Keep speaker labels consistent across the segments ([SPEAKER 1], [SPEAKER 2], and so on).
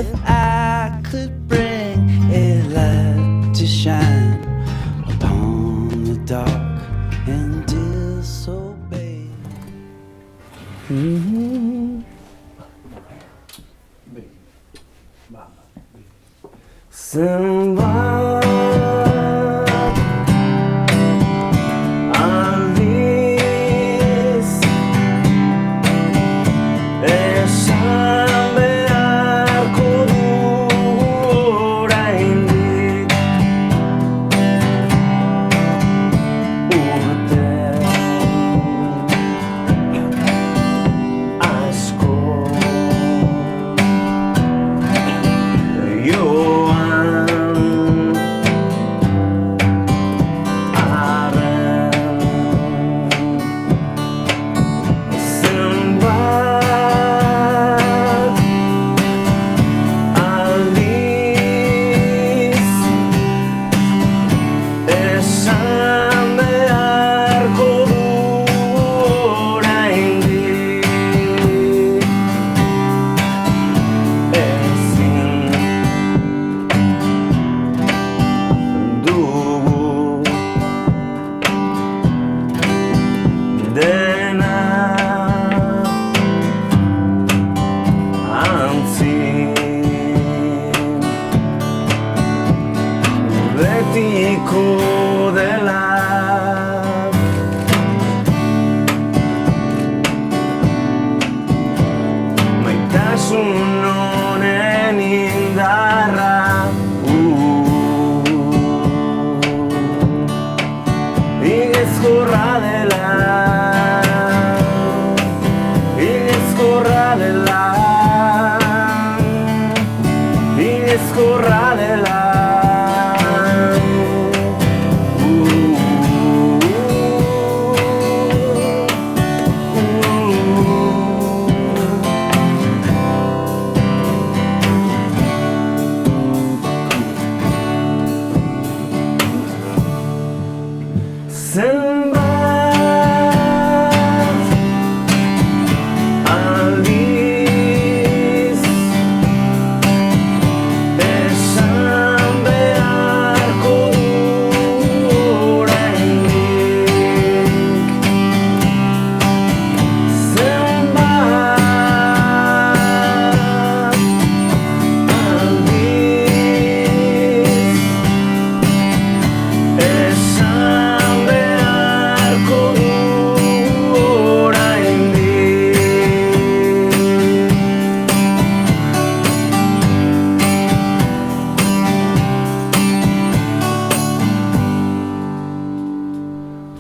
[SPEAKER 1] If I could bring a light to shine upon the dark and disobey. Somebody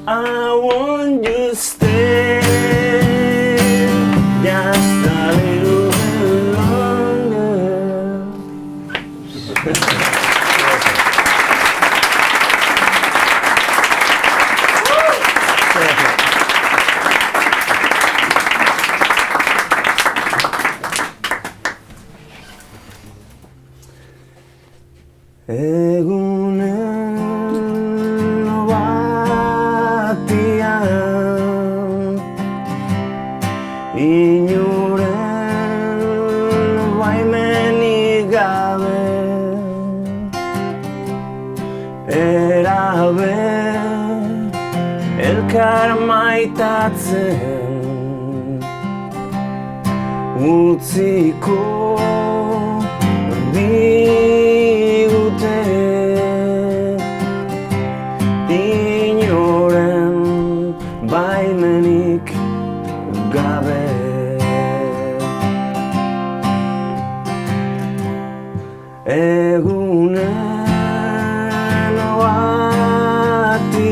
[SPEAKER 1] I want you to stay just a little bit longer. Inoren baimenik gabe erabe elkar maitatzen utziko digute inoren baimenik gabe. Egunen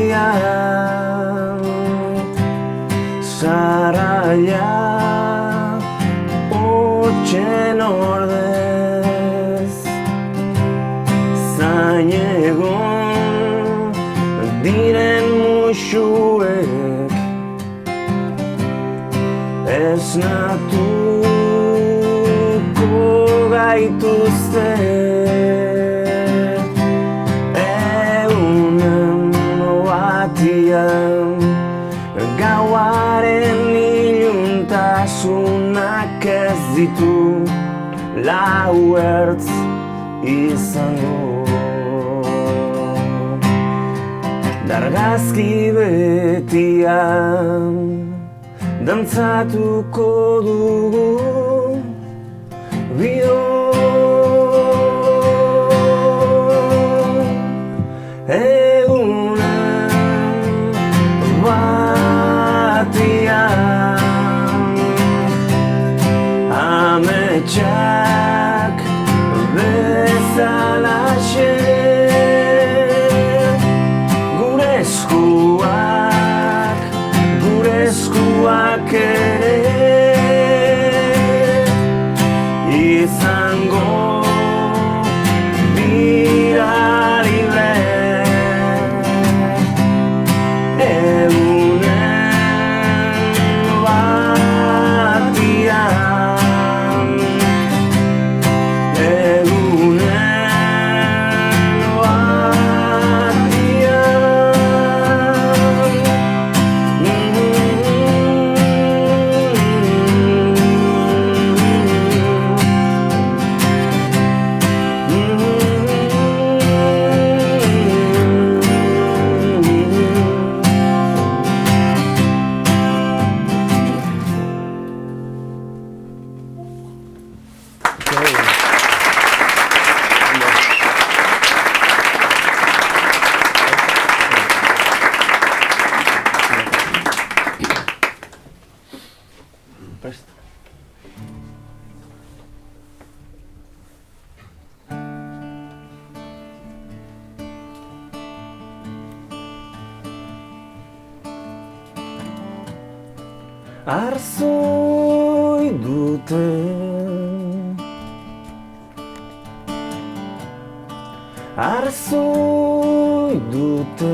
[SPEAKER 1] batian zaraia hotxen ordez zain egon diren musuek esnatuko gaituzte gauaren iluntasunak ez ditu lau ertz izango. Dargazki betian dantzatuko dugu egunen batian ametsak bezalaxe gure eskuak ere izango dira libre egunen batian Arzoi dute Arzoi dute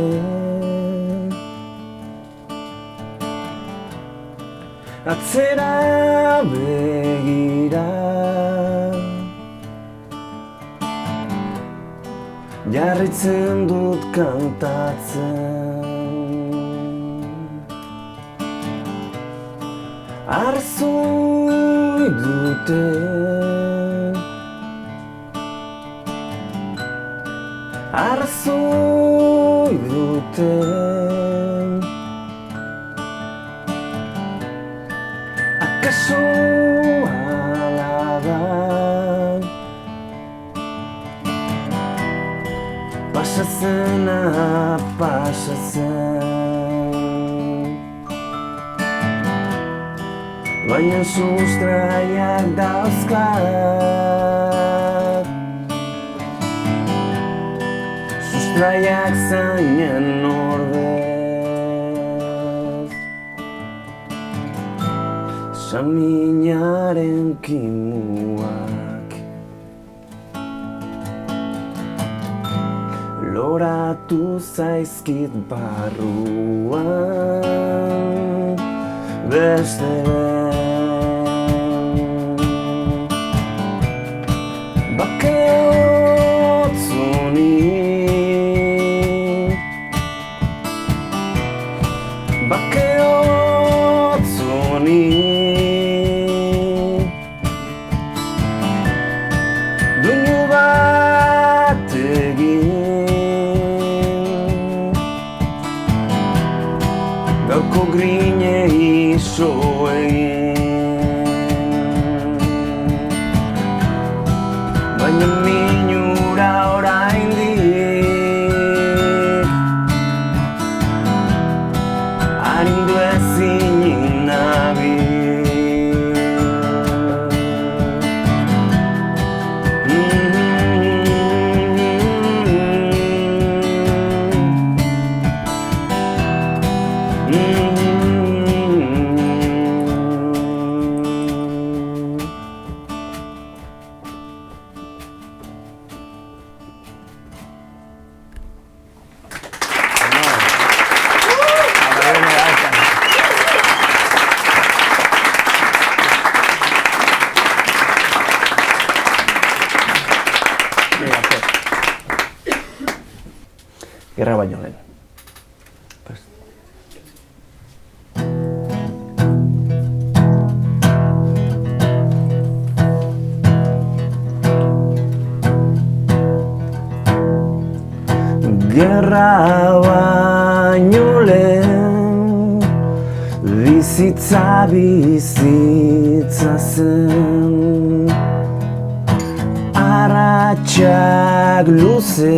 [SPEAKER 1] Atzera begira Jarritzen dut kantatzen Arzoi dute Arzoi dute Akaso ala da Pasatzena pasatzen Baina sustraiak dauzkat Sustraiak zainen ordez Saminaren kimuak Loratu zaizkit barruan Beste Duinu bat egin Gauko grinei iso egin Baina minura oraindik Arindu ezin nabil Gerra baino lehen. Gerra baino lehen bizitza zen Arratxak luze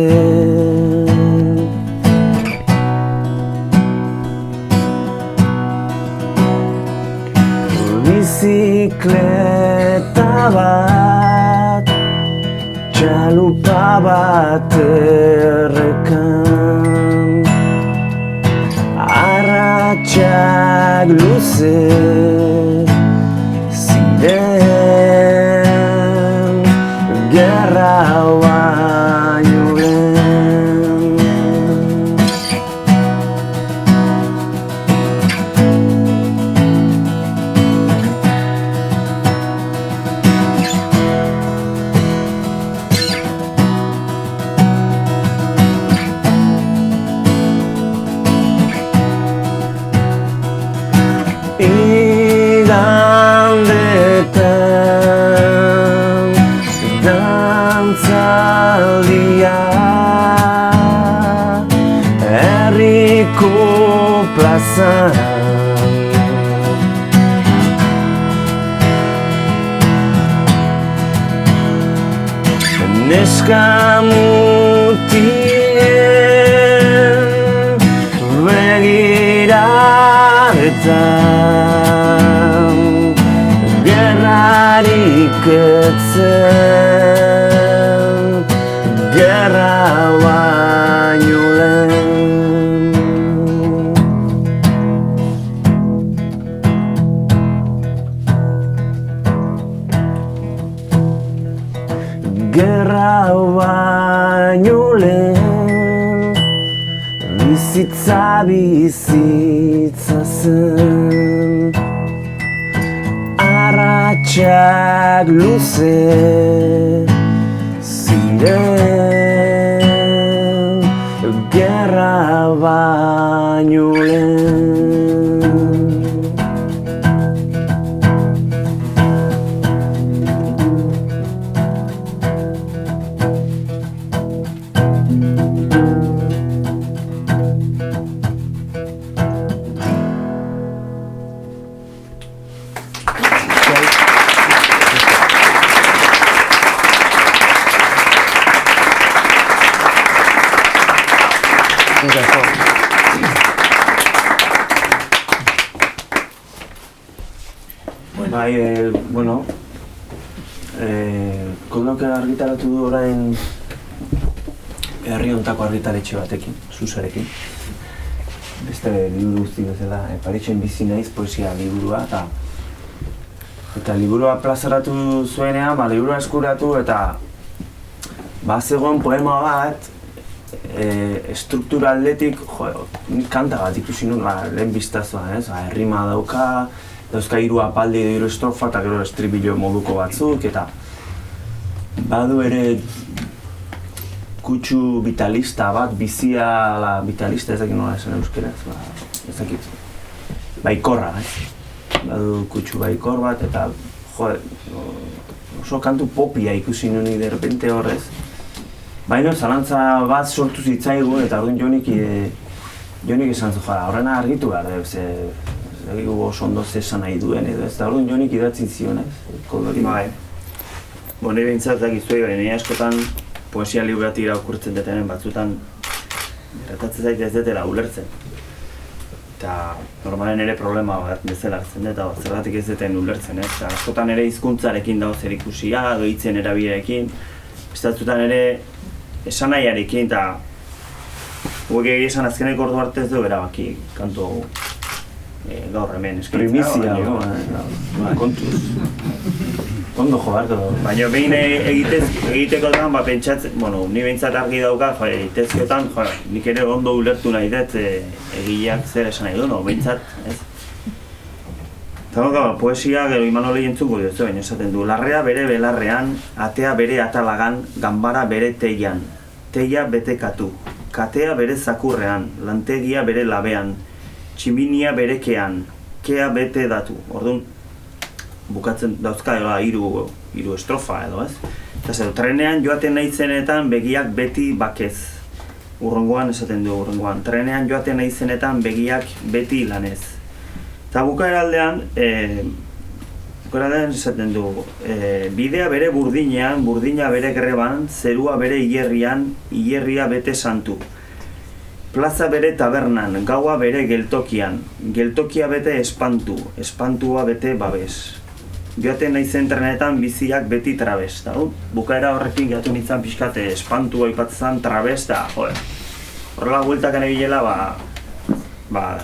[SPEAKER 1] Bizikleta bat Txalupa bat errekan Arratxak luze ziren Gerra baino lehen Igandetan dantzaldia herriko plazan Neska mutien begiradetan Gerrarik etzen Gerra baino lehen Gerra baino lehen Bizitza zen Arratxak luze ziren Gerra baino lehen Bai, bueno, Koldok argitaratu du orain herri hontako argitaletxe batekin, Zuzarekin. Beste liburu guzti bezala, Parisen bizi naiz poesia liburua eta liburua plazaratu zuenean, liburua eskuratu eta zegoen poema bat struktura aldetik, nik kanta bat ikusi nuen lehen biztazoan, errima dauka, dauzka hiru apaldi edo hiru estrofa eta gero estribillo moduko batzuk eta badu ere kutsu vitalista bat, bizia vitalista, ez dakit nola esan euskeraz, ez dakit baikorra, badu kutsu baikor bat eta oso kantu popia ikusi nuen de repente horrez. Baina zalantza bat sortu zitzaigun eta orduan Jonik esan zu horrena argitu behar dut, oso ondo zesan nahi duen edo ez da orduan Jonik idatzi zion, Koldokin.
[SPEAKER 2] Bai. Nire behintzat dakizuei, nire askotan poesia liburuak irakurtzen detenen batzutan gertatzen zait ez detela ulertzen. Eta normalen ere problema bat bezala hartzen dut, eta zergatik ez deten ulertzen, ez? Askotan ere hizkuntzarekin dago zer ikusia, edo hitzen erabilerekin, batzutan ere esanahiarekin, eta hauek egia esan azkeneko ordu arte ez du erabaki kantu gaur hemen eskaintzea.
[SPEAKER 1] Primizia, kontuz. Ondo jo beharko da.
[SPEAKER 2] Baina behin egitekotan, pentsatzen, ni behintzat argi dauka, egitezkotan, nik ere ondo ulertu nahi dut egileak zer esan nahi du, behintzat, ez? Eta poesia gero Imanolei entzuko dut, baina esaten du, larrea bere belarrean, atea bere atalagan, ganbara bere teian, teia betekatu, katea bere zakurrean, lantegia bere labean, tximinia bere kean, kea bete datu. Orduan, bukatzen dauzka hiru estrofa edo, ez? Eta zer, trenean joaten nahi zenetan begiak beti bakez. urrengoan esaten du urrengoan. Trenean joaten nahi zenetan begiak beti lanez. Eta bukaeraldean esaten du, bidea bere burdinean, burdina bere greban, zerua bere hilerrian, hilerria bete santu. Plaza bere tabernan, gaua bere geltokian, geltokia bete espantu, espantua bete babes. Joaten naizen trenetan biziak beti trabes. Bukaera horrekin gehatu nintzen pixkate espantua aipatzen trabes, da, horrela bueltakan egilela,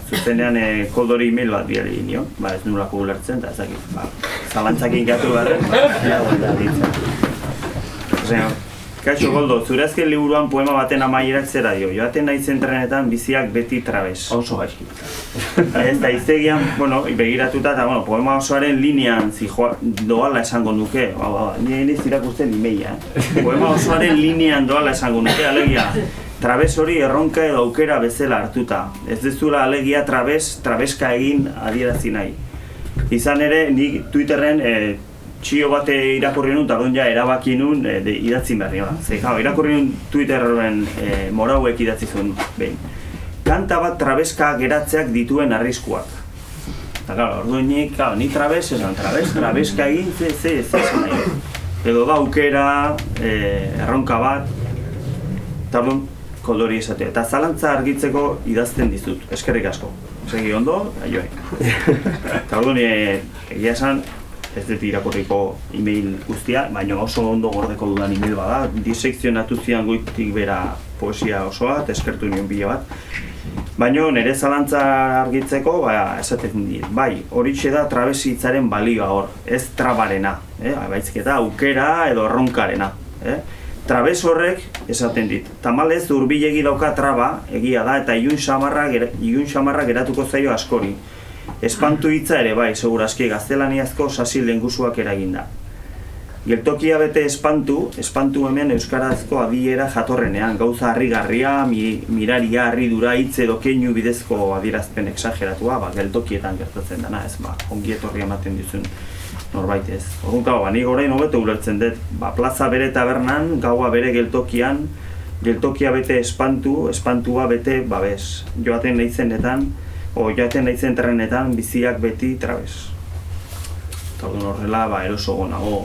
[SPEAKER 2] zuzenean kodori email bat biali nio, ez nulako ulertzen, eta ezakit, zalantzakin gehatu barren, Kaixo Goldo, zure azken liburuan poema baten amaierak zera dio, joaten naizen trenetan biziak beti trabes.
[SPEAKER 1] Oso gaizki.
[SPEAKER 2] Ez da, iztegian, begiratuta eta, poema osoaren linean doala esango nuke, nire irakusten imeia, poema osoaren linean doala esango nuke, alegia, trabes hori erronka edo aukera bezala hartuta. Ez dezula alegia trabeska egin adierazi nahi. Izan ere, nik Twitterren txio bate irakurri nun, eta ja erabaki nun idatzi behar niola. Irakurri nun Twitterren morauek idatzi zuen behin. Kanta bat trabeska geratzeak dituen arriskuak. Eta, orduan ni trabeska egin, ze nahi. Edo da aukera, erronka bat, eta orduan Koldori esatea. Eta zalantza argitzeko idazten dizut, eskerrik asko. Segi ondo, aioek. Eta orduan, egia esan, ez dut irakurriko e-mail guztia, baina oso ondo gordeko dudan e-mail bada. Disekzionatu zian goitik bera poesia osoa, eta eskertu nion bila bat. Baina nire zalantza argitzeko, esaten dit, horixe da trabesitzaren balioa hor, ez trabarena, baitzketa aukera edo erronkarena. Trabes horrek esaten dit, tamalez hurbilegi dauka traba, egia da, eta ilun xamarra geratuko zaio askori. Espantu hitza ere segurazki gaztelaniazko sasi lengusuak eraginda. Geltokia bete espantu hemen euskarazko adiera jatorrenean, gauza harrigarria, miraria, harridura, hitz edo keinu bidezko adierazpen exageratua, geltokietan gertatzen dena, ez ongi etorri ematen dizun norbait ez. Orduan, nik orain hobeto ulertzen dut, plaza bere tabernan, gaua bere geltokian, geltokia bete espantu, espantua bete babes. Joaten nahizen trenetan, biziak beti trabes. Eta horrela, eroso gonago.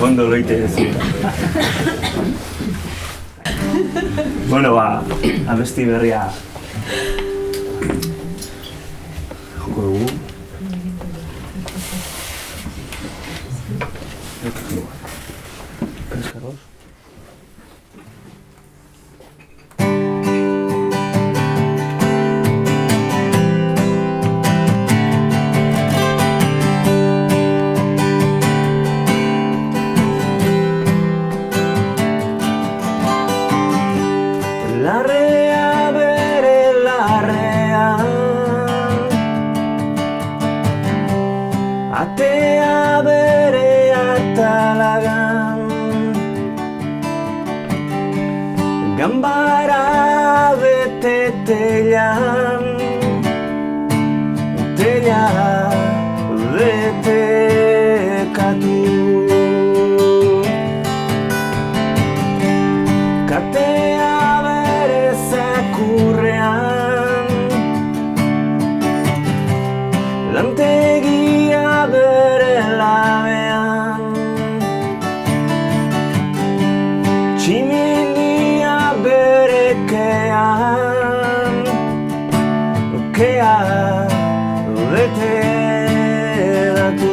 [SPEAKER 2] Ondo loite ez.
[SPEAKER 1] Abesti berria joko dugu.
[SPEAKER 3] Larrea bere larrea, atea bere atalagan, ganbara bete teilan, teila bete katu. Katea bere zakurrean, lantegia bere labean, tximinia bere kean, kea bete datu.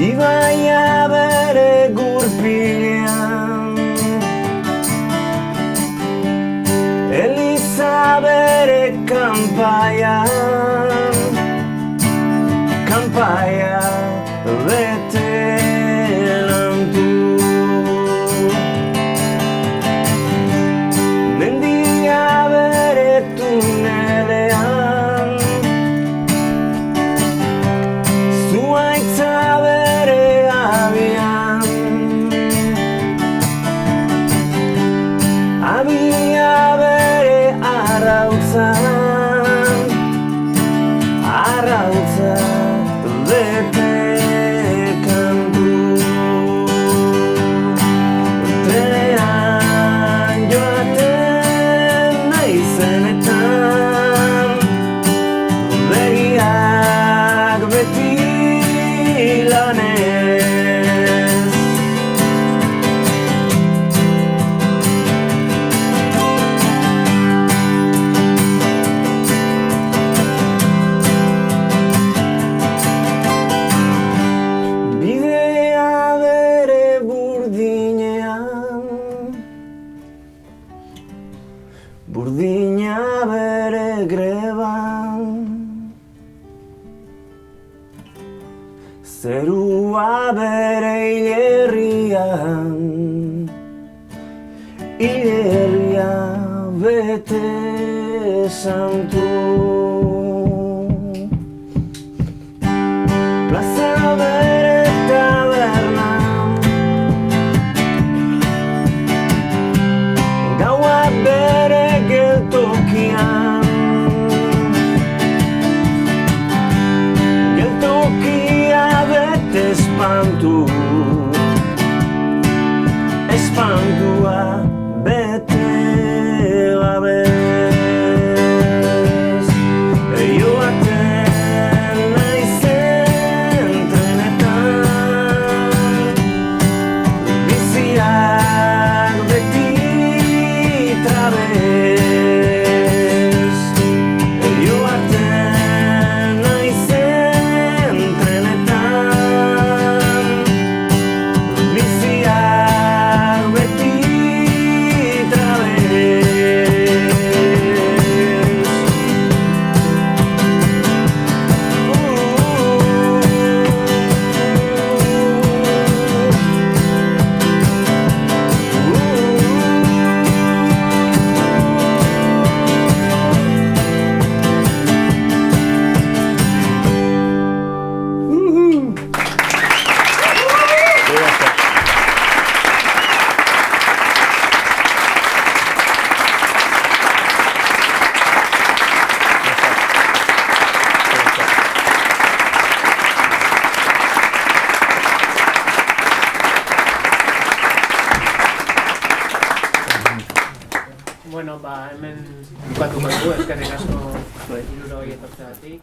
[SPEAKER 3] Ibaia bere gurpilean, Eliza bere kanpaian, kanpaia bete lantu. Mendia bere tunelean, zuhaitza bere abian, abia bere arrautzan, arrautza bete kantu. Trenean joaten naizenetan, begiak beti lanez. Bidea bere burdinean, burdina bere greban, zerua bere hilerrian, hilerria bete santu. Plaza bere tabernan, gaua bere geltokian, geltokia bete espantu, espantua bete gabez. Joaten naizen trenetan, biziak beti trabez. Joaten naizen trenetan, biziak beti trabez.
[SPEAKER 4] Bueno, hemen bukatuko dugu, eskerrik asko hirurogei etortzeagatik.